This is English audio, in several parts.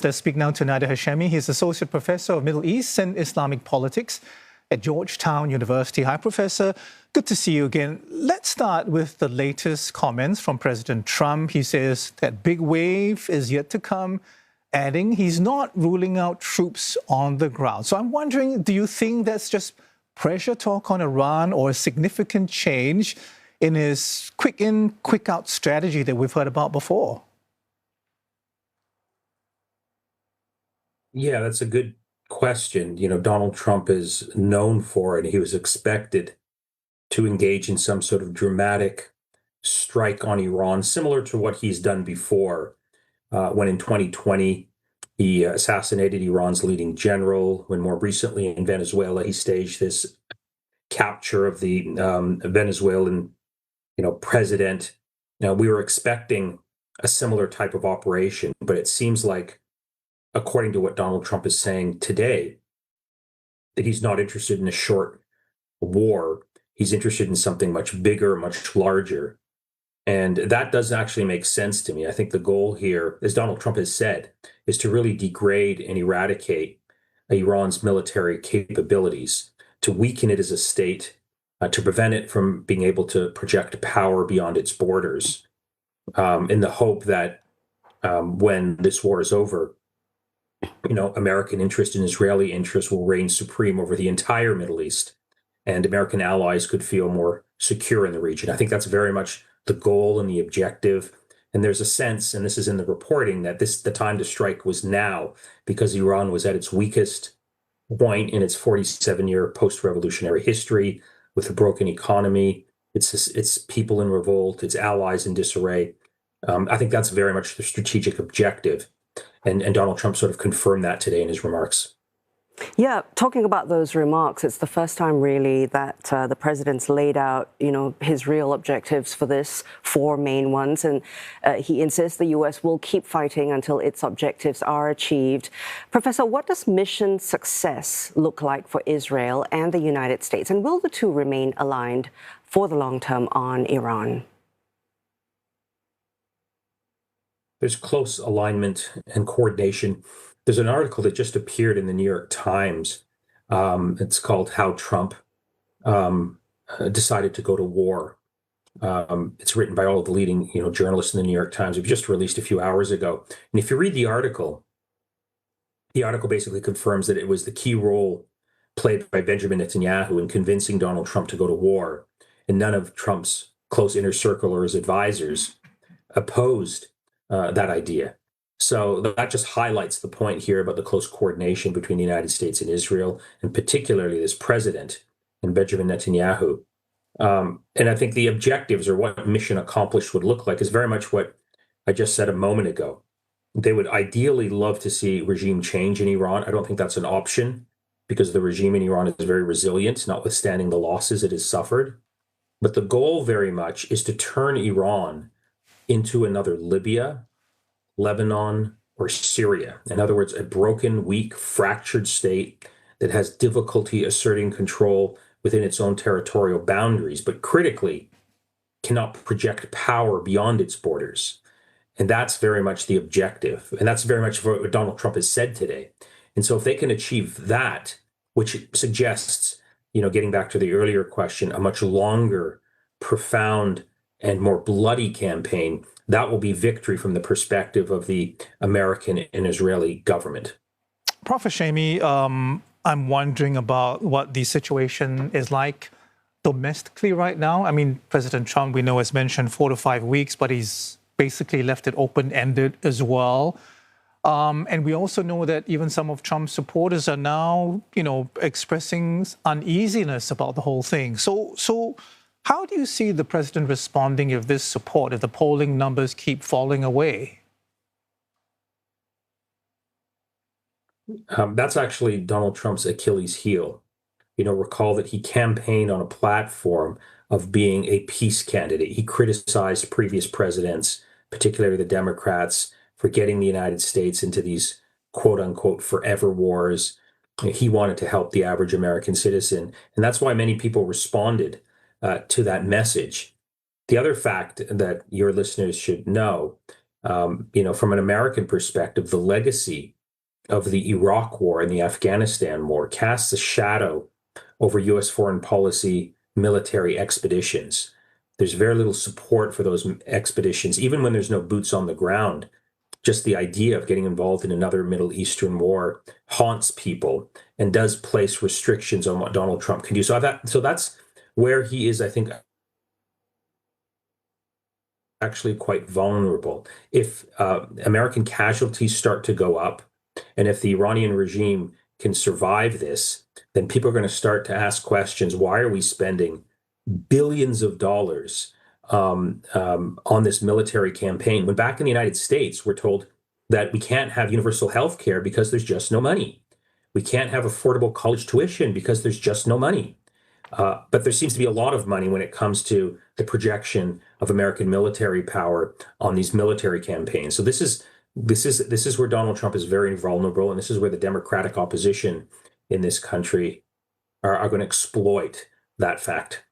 Let's speak now to Nader Hashemi. He's Associate Professor of Middle East and Islamic Politics at Georgetown University. Hi, Professor. Good to see you again. Let's start with the latest comments from President Trump. He says that big wave is yet to come, adding he's not ruling out troops on the ground. So I'm wondering, do you think that's just pressure talk on Iran or a significant change in his quick in, quick out strategy that we've heard about before? Yeah, that's a good question. Donald Trump is known for it. He was expected to engage in some sort of dramatic strike on Iran, similar to what he's done before, when in 2020 he assassinated Iran's leading general, when more recently in Venezuela he staged this capture of the Venezuelan, president. Now, we were expecting a similar type of operation, but it seems like, according to what Donald Trump is saying today, that he's not interested in a short war. He's interested in something much bigger, much larger. And that does actually make sense to me. I think the goal here, as Donald Trump has said, is to really degrade and eradicate Iran's military capabilities, to weaken it as a state, to prevent it from being able to project power beyond its borders, in the hope that when this war is over, American interest and Israeli interest will reign supreme over the entire Middle East, and American allies could feel more secure in the region. I think that's very much the goal and the objective. And there's a sense, and this is in the reporting, that the time to strike was now, because Iran was at its weakest point in its 47-year post-revolutionary history, with a broken economy, its people in revolt, its allies in disarray. I think that's very much the strategic objective. And Donald Trump sort of confirmed that today in his remarks. Yeah, talking about those remarks, it's the first time really that the president's laid out, his real objectives for this, four main ones. And he insists the U.S. will keep fighting until its objectives are achieved. Professor, what does mission success look like for Israel and the United States? And will the two remain aligned for the long term on Iran? There's close alignment and coordination. There's an article that just appeared in the New York Times. It's called "How Trump Decided to Go to War." It's written by all of the leading, journalists in the New York Times. It was just released a few hours ago. And if you read the article basically confirms that it was the key role played by Benjamin Netanyahu in convincing Donald Trump to go to war, and none of Trump's close inner circle or his advisors opposed that idea. So that just highlights the point here about the close coordination between the United States and Israel, and particularly this president and Benjamin Netanyahu. And I think the objectives, or what mission accomplished would look like, is very much what I just said a moment ago. They would ideally love to see regime change in Iran. I don't think that's an option, because the regime in Iran is very resilient, notwithstanding the losses it has suffered. But the goal very much is to turn Iran into another Libya, Lebanon, or Syria. In other words, a broken, weak, fractured state that has difficulty asserting control within its own territorial boundaries, but critically cannot project power beyond its borders. And that's very much the objective. And that's very much what Donald Trump has said today. And so if they can achieve that, which suggests, getting back to the earlier question, a much longer, profound, and more bloody campaign, that will be victory from the perspective of the American and Israeli government. Prof. Hashemi, I'm wondering about what the situation is like domestically right now. I mean, President Trump, we know, has mentioned 4 to 5 weeks, but he's basically left it open-ended as well. And we also know that even some of Trump's supporters are now, expressing uneasiness about the whole thing. So how do you see the president responding if this support, if the polling numbers keep falling away? That's actually Donald Trump's Achilles heel. Recall that he campaigned on a platform of being a peace candidate. He criticized previous presidents, particularly the Democrats, for getting the United States into these quote unquote forever wars. He wanted to help the average American citizen. And that's why many people responded to that message. The other fact that your listeners should know From an American perspective, the legacy of the Iraq War and the Afghanistan War casts a shadow over U.S. foreign policy military expeditions. There's very little support for those expeditions, even when there's no boots on the ground. Just the idea of getting involved in another Middle Eastern war haunts people and does place restrictions on what Donald Trump can do. So that's where he is, I think, actually quite vulnerable. If American casualties start to go up, and if the Iranian regime can survive this, then people are going to start to ask questions. Why are we spending billions of dollars on this military campaign when back in the United States, we're told that we can't have universal health care because there's just no money. We can't have affordable college tuition because there's just no money. But there seems to be a lot of money when it comes to the projection of American military power on these military campaigns. So this is where Donald Trump is very vulnerable, and this is where the Democratic opposition in this country are going to exploit that fact.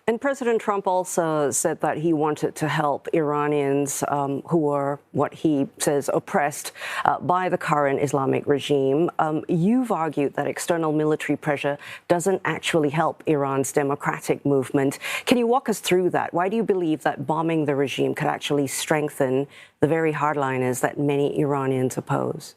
And President Trump also said that he wanted to help Iranians who were, what he says, oppressed by the current Islamic regime. You've argued that external military pressure doesn't actually help Iran's democratic movement. Can you walk us through that? Why do you believe that bombing the regime could actually strengthen the very hardliners that many Iranians oppose?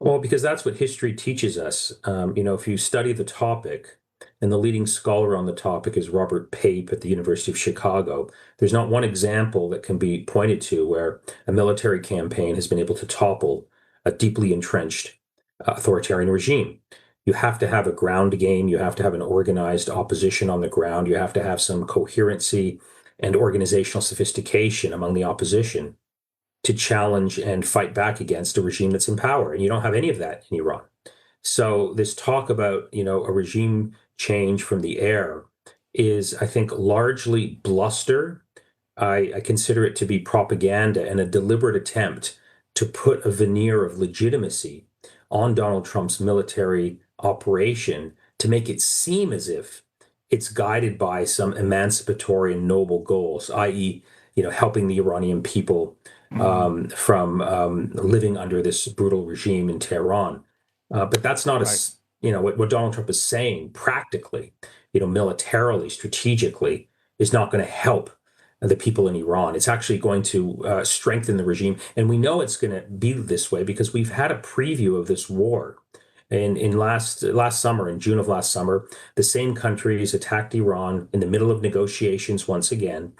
Well, because that's what history teaches us. If you study the topic, and the leading scholar on the topic is Robert Pape at the University of Chicago, there's not one example that can be pointed to where a military campaign has been able to topple a deeply entrenched authoritarian regime. You have to have a ground game. You have to have an organized opposition on the ground. You have to have some coherency and organizational sophistication among the opposition to challenge and fight back against a regime that's in power. And you don't have any of that in Iran. So this talk about, a regime change from the air is, I think, largely bluster. I consider it to be propaganda and a deliberate attempt to put a veneer of legitimacy on Donald Trump's military operation to make it seem as if it's guided by some emancipatory and noble goals, i.e., helping the Iranian people from living under this brutal regime in Tehran. But that's not what Donald Trump is saying practically, militarily, strategically, is not going to help the people in Iran. It's actually going to strengthen the regime. And we know it's going to be this way because we've had a preview of this war. In last summer, in June of last summer, the same countries attacked Iran in the middle of negotiations once again.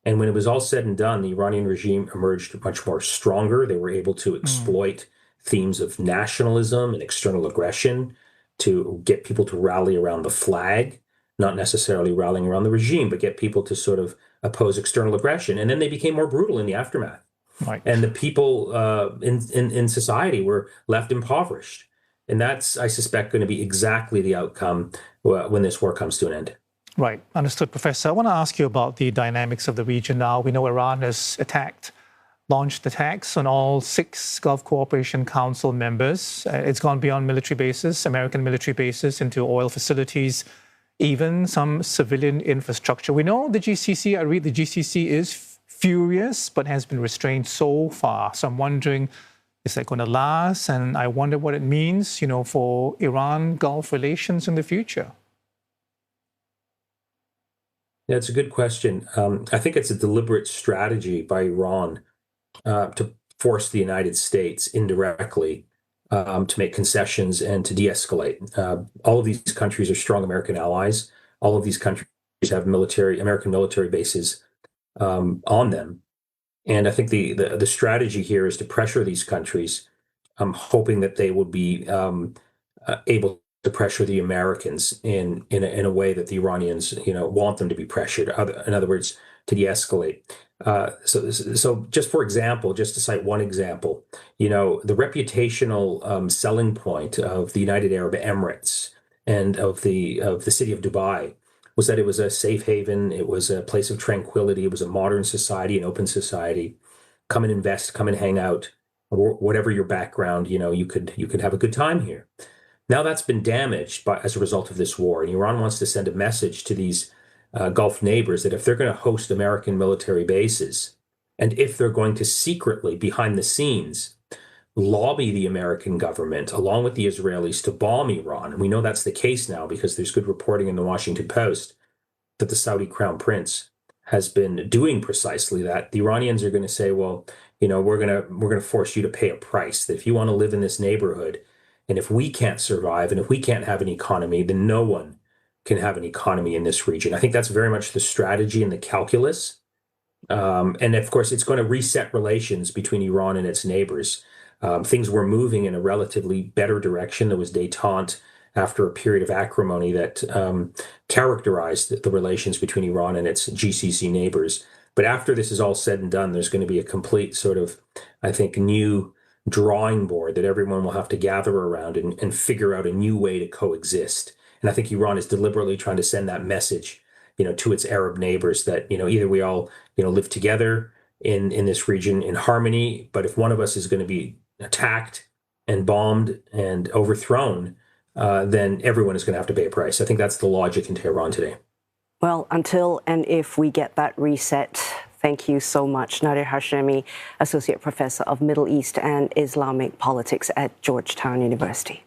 And when it was all said and done, the Iranian regime emerged much more stronger. They were able to exploit themes of nationalism and external aggression to get people to rally around the flag, not necessarily rallying around the regime, but get people to sort of oppose external aggression. And then they became more brutal in the aftermath. Right. And the people in society were left impoverished. And that's, I suspect, going to be exactly the outcome when this war comes to an end. Right. Understood, Professor. I want to ask you about the dynamics of the region now. We know Iran has launched attacks on all 6 Gulf Cooperation Council members. It's gone beyond military bases, American military bases, into oil facilities, even some civilian infrastructure. We know the GCC, I read the GCC is furious, but has been restrained so far. So I'm wondering, is that going to last? And I wonder what it means, for Iran-Gulf relations in the future. Yeah, it's a good question. I think it's a deliberate strategy by Iran to force the United States indirectly to make concessions and to de-escalate. All of these countries are strong American allies. All of these countries have American military bases on them. And I think the strategy here is to pressure these countries, hoping that they will be able to pressure the Americans in a way that the Iranians, want them to be pressured. In other words, to de-escalate. So just for example, just to cite one example, the reputational selling point of the United Arab Emirates and of the city of Dubai was that it was a safe haven, it was a place of tranquility, it was a modern society, an open society. Come and invest, come and hang out, whatever your background, you could have a good time here. Now that's been damaged as a result of this war, and Iran wants to send a message to these Gulf neighbors that if they're going to host American military bases, and if they're going to secretly, behind the scenes, lobby the American government, along with the Israelis, to bomb Iran, and we know that's the case now because there's good reporting in the Washington Post that the Saudi Crown Prince has been doing precisely that, the Iranians are going to say, well, we're going to force you to pay a price, that if you want to live in this neighborhood, and if we can't survive, and if we can't have an economy, then no one can have an economy in this region. I think that's very much the strategy and the calculus. And of course, it's going to reset relations between Iran and its neighbors. Things were moving in a relatively better direction. There was détente after a period of acrimony that characterized the relations between Iran and its GCC neighbors. But after this is all said and done, there's going to be a complete sort of, I think, new drawing board that everyone will have to gather around and figure out a new way to coexist. And I think Iran is deliberately trying to send that message, to its Arab neighbors that, either we all, live together in this region in harmony, but if one of us is going to be attacked and bombed and overthrown, then everyone is going to have to pay a price. I think that's the logic in Tehran today. Well, until and if we get that reset, thank you so much, Nader Hashemi, Associate Professor of Middle East and Islamic Politics at Georgetown University.